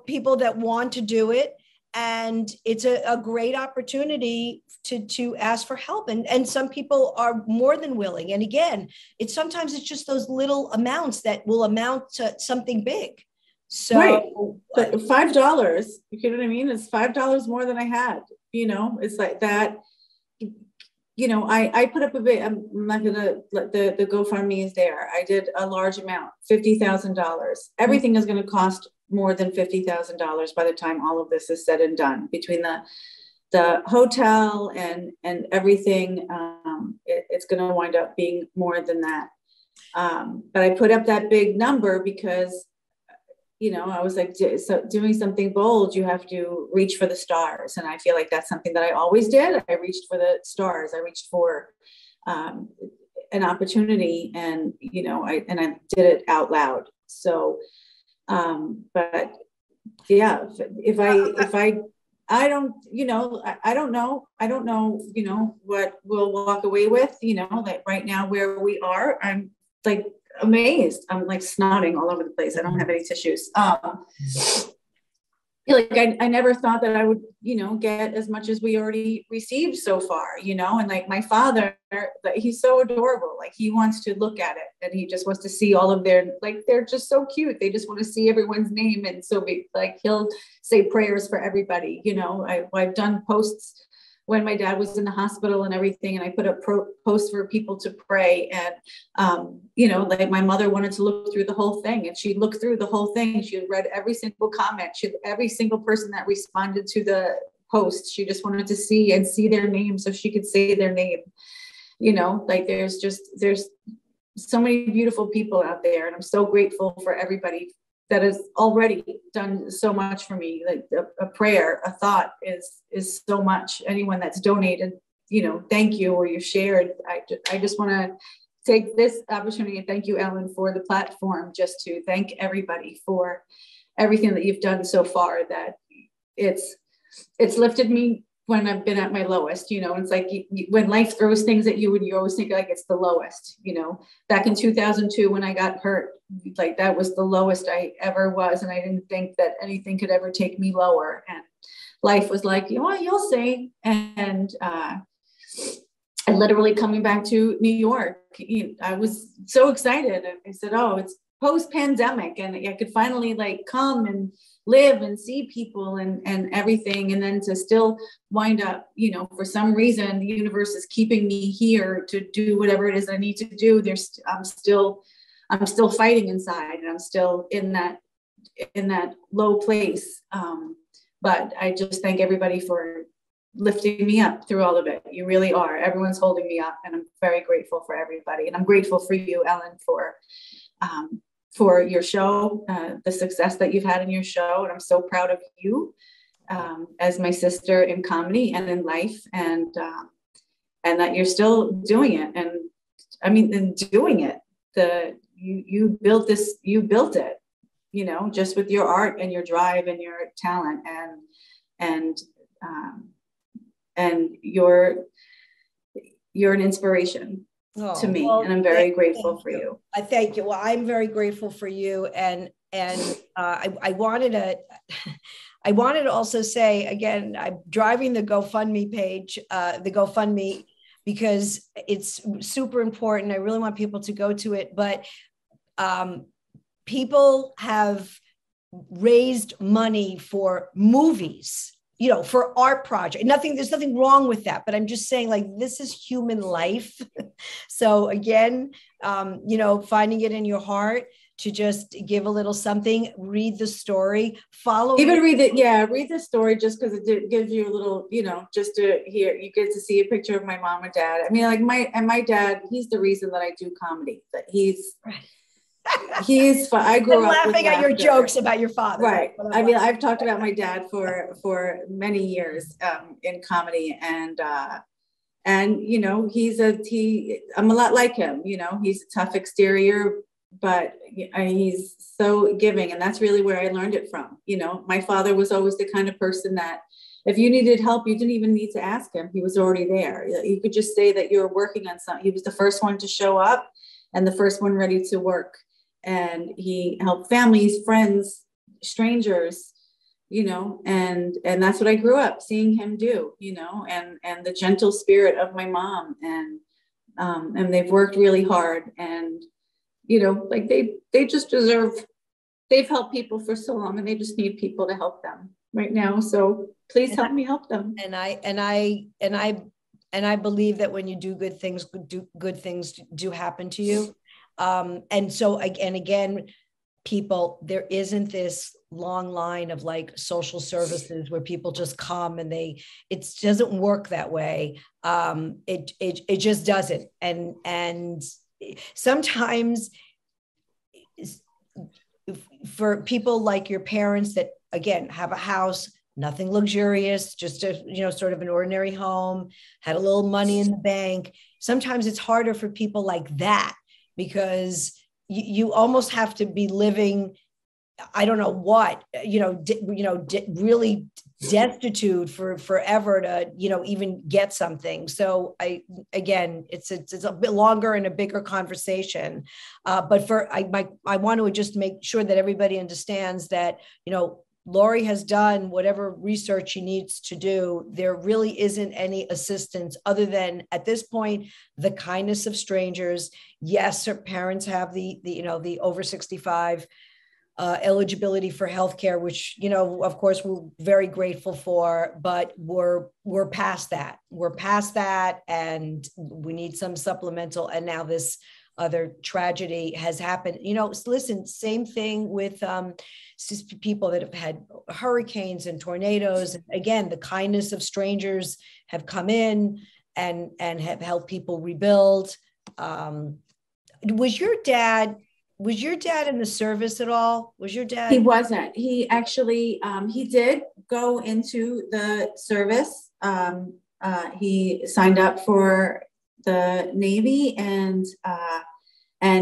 people that want to do it. And it's a great opportunity to ask for help. And some people are more than willing. And again, sometimes it's just those little amounts that will amount to something big. So right. But $5, you know what I mean? It's $5 more than I had, it's like that. I put up a bit, I'm not going to let the GoFundMe is there. I did a large amount, $50,000. Everything is going to cost more than $50,000 by the time all of this is said and done, between the hotel and everything. It's going to wind up being more than that. But I put up that big number because, I was like, so doing something bold, you have to reach for the stars. And I feel like that's something that I always did. I reached for the stars. I reached for an opportunity, and, I did it out loud. So, but yeah, if I don't, I don't know, what we'll walk away with, like right now where we are, I'm like amazed. I'm like snotting all over the place. I don't have any tissues. Like I never thought that I would, get as much as we already received so far, and like my father, he's so adorable. Like he wants to look at it, and he just wants to see all of they're just so cute. They just want to see everyone's name. And so he'll say prayers for everybody. I've done posts when my dad was in the hospital and everything. And I put up posts for people to pray. And, you know, like my mother wanted to look through the whole thing, and she looked through the whole thing. She had read every single comment. Every single person that responded to the post. She just wanted to see their name so she could say their name. You know, like there's so many beautiful people out there. And I'm so grateful for everybody that has already done so much for me. Like a prayer, a thought is so much. Anyone that's donated, you know, thank you, or you shared. I just want to take this opportunity and thank you, Ellen, for the platform, just to thank everybody for everything that you've done so far, that it's lifted me when I've been at my lowest. You know, it's like when life throws things at you and you always think like it's the lowest. You know, back in 2002 when I got hurt, like that was the lowest I ever was. And I didn't think that anything could ever take me lower. And life was like, you know what, you'll see. And I literally coming back to New York, I was so excited. I said, oh, it's post-pandemic, and I could finally like come and live and see people and everything. And then to still wind up, you know, for some reason, the universe is keeping me here to do whatever it is I need to do. I'm still fighting inside, and I'm still in that low place. But I just thank everybody for lifting me up through all of it. You really are. Everyone's holding me up, and I'm very grateful for everybody. And I'm grateful for you, Ellen, for your show, the success that you've had in your show. And I'm so proud of you as my sister in comedy and in life, and that you're still doing it. And I mean, in doing it, you built it, you know, just with your art and your drive and your talent, and you're an inspiration to me. Well, and I'm very grateful for you. I thank you. Well, I'm very grateful for you. And I wanted to also say, again, I'm driving the GoFundMe page, because it's super important. I really want people to go to it, but people have raised money for movies, you know, for art project. There's nothing wrong with that, but I'm just saying, like, this is human life. So again, you know, finding it in your heart to just give a little something, read the story, read the story, just because it gives you a little, you know, just to hear, you get to see a picture of my mom and dad. I mean, like my dad, he's the reason that I do comedy, that I grew up laughing at your jokes about your father. Right. I mean, I've talked about my dad for many years in comedy, and you know, I'm a lot like him. You know, he's a tough exterior, but he's so giving, and that's really where I learned it from. You know, my father was always the kind of person that if you needed help, you didn't even need to ask him. He was already there. You could just say that you were working on something. He was the first one to show up and the first one ready to work. And he helped families, friends, strangers, you know, and that's what I grew up seeing him do, you know, and the gentle spirit of my mom, and they've worked really hard, and, you know, like they just they've helped people for so long, and they just need people to help them right now. So please help me help them. And I believe that when you do good things do happen to you. And so again, people, there isn't this long line of like social services where people just come and it doesn't work that way. It just doesn't. And sometimes for people like your parents that, again, have a house, nothing luxurious, just a, you know, sort of an ordinary home, had a little money in the bank. Sometimes it's harder for people like that, because you almost have to be living, I don't know what, really destitute for forever to, you know, even get something. So it's a bit longer and a bigger conversation. But I want to just make sure that everybody understands that, you know, Lori has done whatever research she needs to do. There really isn't any assistance other than, at this point, the kindness of strangers. Yes, her parents have the over 65 eligibility for healthcare, which, you know, of course, we're very grateful for, but we're past that. We're past that, and we need some supplemental. And now this other tragedy has happened. You know, listen, same thing with people that have had hurricanes and tornadoes. Again, the kindness of strangers have come in and have helped people rebuild. Was your dad in the service at all? Was your dad? He wasn't. He actually, he did go into the service. He signed up for the Navy, and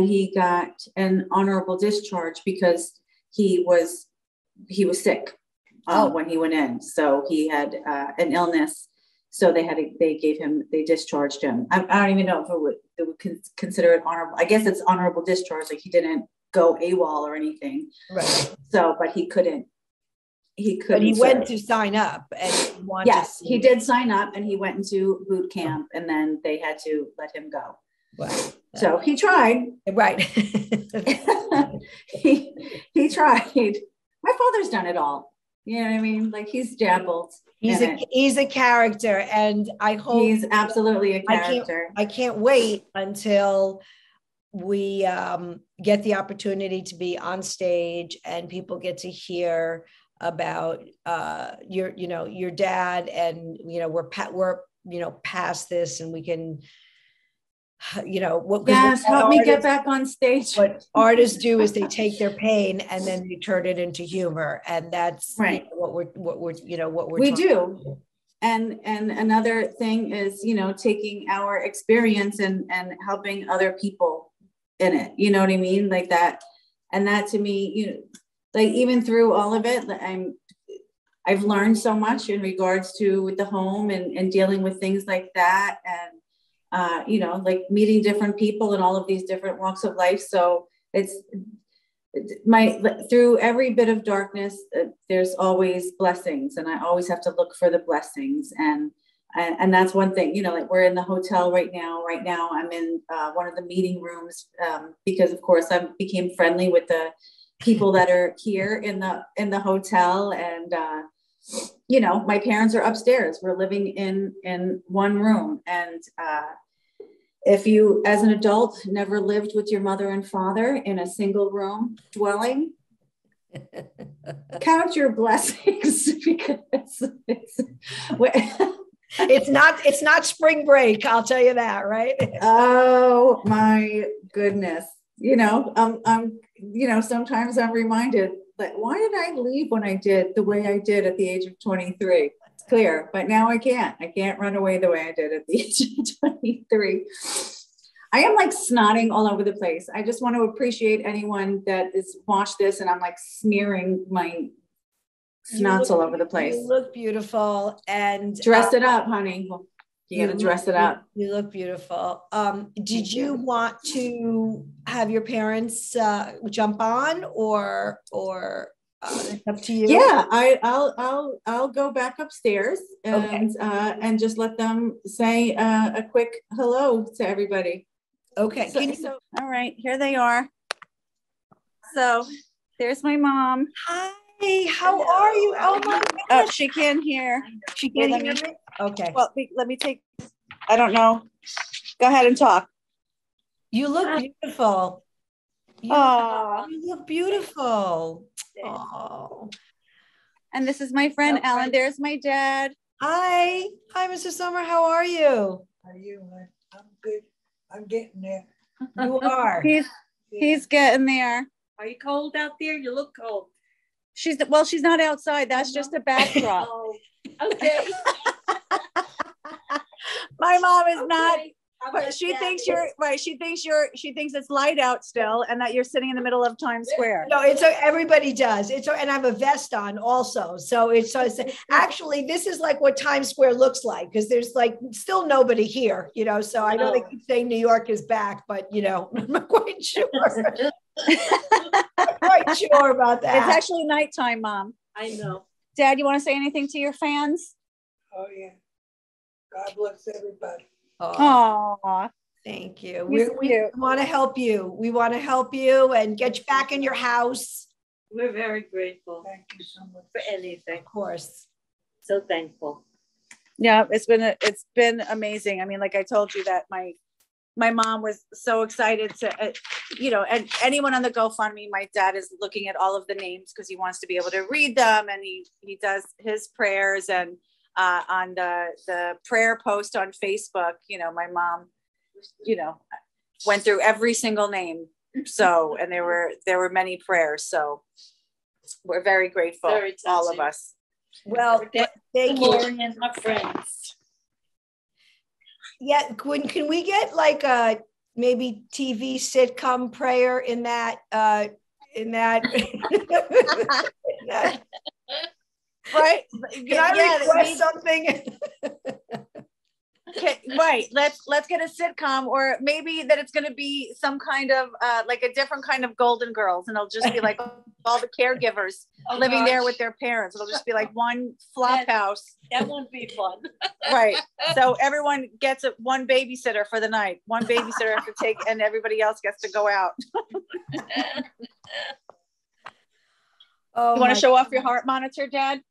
he got an honorable discharge because he was sick when he went in. So he had an illness. So they discharged him. I don't even know if they would consider it honorable. I guess it's honorable discharge. Like, he didn't go AWOL or anything. Right. So, but he couldn't. But he went to sign up and wanted. Yes, he did sign up, and he went into boot camp, and then they had to let him go. Wow. So he tried. Right. he tried. My father's done it all. You know what I mean? Like, he's dabbled. He's a character, and I hope he's absolutely a character. I can't wait until we get the opportunity to be on stage and people get to hear about your dad, and we're past this, and we can help me get back on stage. What artists do is they take their pain and then they turn it into humor, and that's right. What we're we do. And another thing is, taking our experience and helping other people in it. You know what I mean? Like that. And that, to me, like, even through all of it, I've learned so much in regards to the home and dealing with things like that. And like meeting different people in all of these different walks of life. So it's through every bit of darkness, there's always blessings, and I always have to look for the blessings. And that's one thing, like, we're in the hotel right now. I'm in one of the meeting rooms because, of course, I became friendly with the people that are here in the hotel. And, my parents are upstairs. We're living in one room. And if you, as an adult, never lived with your mother and father in a single room dwelling, count your blessings, because it's not spring break. I'll tell you that, right? Oh my goodness. Sometimes I'm reminded, like, why did I leave when I did the way I did at the age of 23? It's clear, but now I can't run away the way I did at the age of 23. I am like snotting all over the place. I just want to appreciate anyone that is watched this, and I'm like smearing my snots all over the place. You look beautiful, and dress it up, honey. You got to dress it up. You look beautiful. Did you want to have your parents jump on, or it's up to you? Yeah, I'll go back upstairs and just let them say a quick hello to everybody. Okay. All right, here they are. So there's my mom. Hi, how are you? Oh my gosh. She can't hear. She can't hear me? Okay. Well, let me take, I don't know. Go ahead and talk. You look beautiful. You look beautiful. Oh. And this is my friend Ellen. There's my dad. Hi, Mr. Sommer. How are you? How are you? I'm good. I'm getting there. You are. He's getting there. Are you cold out there? You look cold. She's not outside. That's just a backdrop. Oh, okay. My mom is not. But she thinks you're right. She thinks it's light out still, and that you're sitting in the middle of Times Square. No, everybody does. And I have a vest on also. So it's actually, this is like what Times Square looks like, because there's like still nobody here, so I know they keep saying New York is back, but I'm not quite sure. I'm quite sure about that. It's actually nighttime, Mom. I know. Dad, you want to say anything to your fans? Oh yeah. God bless everybody. Oh, thank you. We want to help you. We want to help you and get you back in your house. We're very grateful Thank you so much. for anything. Of course. So thankful. Yeah, it's been amazing. I mean, like I told you that my mom was so excited to, and anyone on the GoFundMe, my dad is looking at all of the names because he wants to be able to read them, and he does his prayers, and on the prayer post on Facebook, my mom, went through every single name. So, and there were many prayers. So we're very grateful, Very all of us. Well, thank you. Lori and my friends. Yeah, can we get like a maybe TV sitcom prayer in that Right? Can I request something? Right. Let's get a sitcom, or maybe that it's going to be some kind of like a different kind of Golden Girls, and it'll just be like all the caregivers living there with their parents. It'll just be like one flop house. That won't be fun. Right. So everyone gets one babysitter for the night. One babysitter has to take, and everybody else gets to go out. Oh, you want to show off your heart monitor, Dad?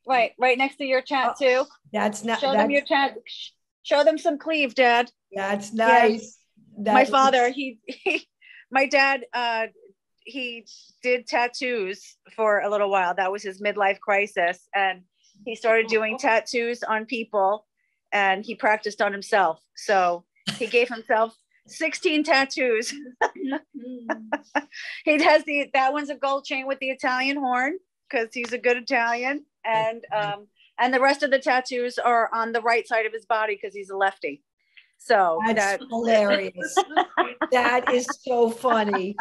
Right next to your chat too. That's not. Show them your chat. Show them some cleave, Dad. That's nice. Yeah. My father, my dad, he did tattoos for a little while. That was his midlife crisis, and he started doing tattoos on people, and he practiced on himself. So he gave himself 16 tattoos. He has that one's a gold chain with the Italian horn because he's a good Italian. And the rest of the tattoos are on the right side of his body because he's a lefty. So that's hilarious. That is so funny.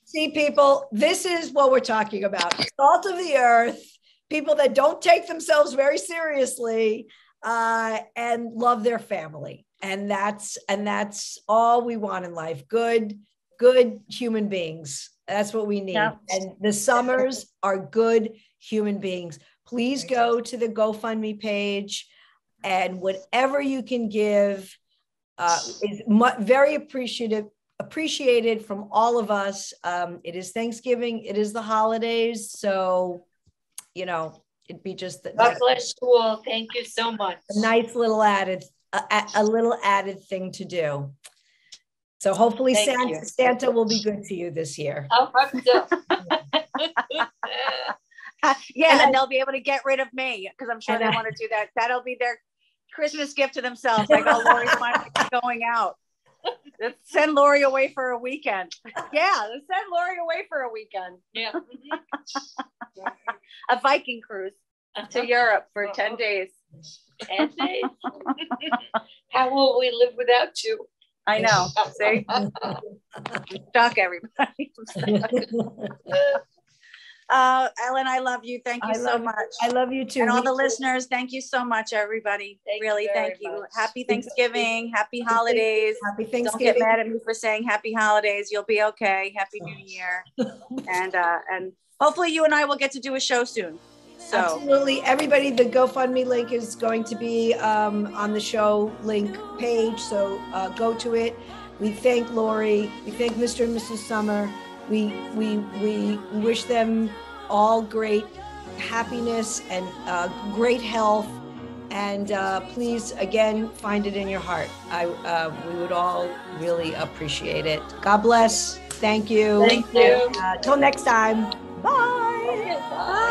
See, people, this is what we're talking about. Salt of the earth, people that don't take themselves very seriously and love their family. And that's all we want in life. Good human beings. That's what we need. Yeah. And the Sommers are good human beings. Please go to the GoFundMe page, and whatever you can give is very appreciated from all of us. It is Thanksgiving. It is the holidays. So, it'd be just God bless you all. Thank you so much. A nice little added thing to do. So hopefully Santa will be good to you this year. I hope so. And they'll be able to get rid of me because I'm sure they want to do that. That'll be their Christmas gift to themselves. Like, oh, Lori's finally going out. Let's send Lori away for a weekend. Yeah, let's send Lori away for a weekend. Yeah. A Viking cruise to Europe for 10 days. 10 days? How will we live without you? I know. See? Stuck, everybody. Ellen, I love you. Thank you so much. I love you too. And all the listeners, thank you so much, everybody. Really, thank you. Happy Thanksgiving. Happy holidays. Happy Thanksgiving. Don't get mad at me for saying happy holidays. You'll be okay. Happy New Year. And hopefully you and I will get to do a show soon. So. Absolutely. Everybody, the GoFundMe link is going to be on the show link page. So go to it. We thank Lori. We thank Mr. and Mrs. Sommer. We wish them all great happiness and great health. And please, again, find it in your heart. We would all really appreciate it. God bless. Thank you. Thank you. Till next time. Bye. Okay, bye.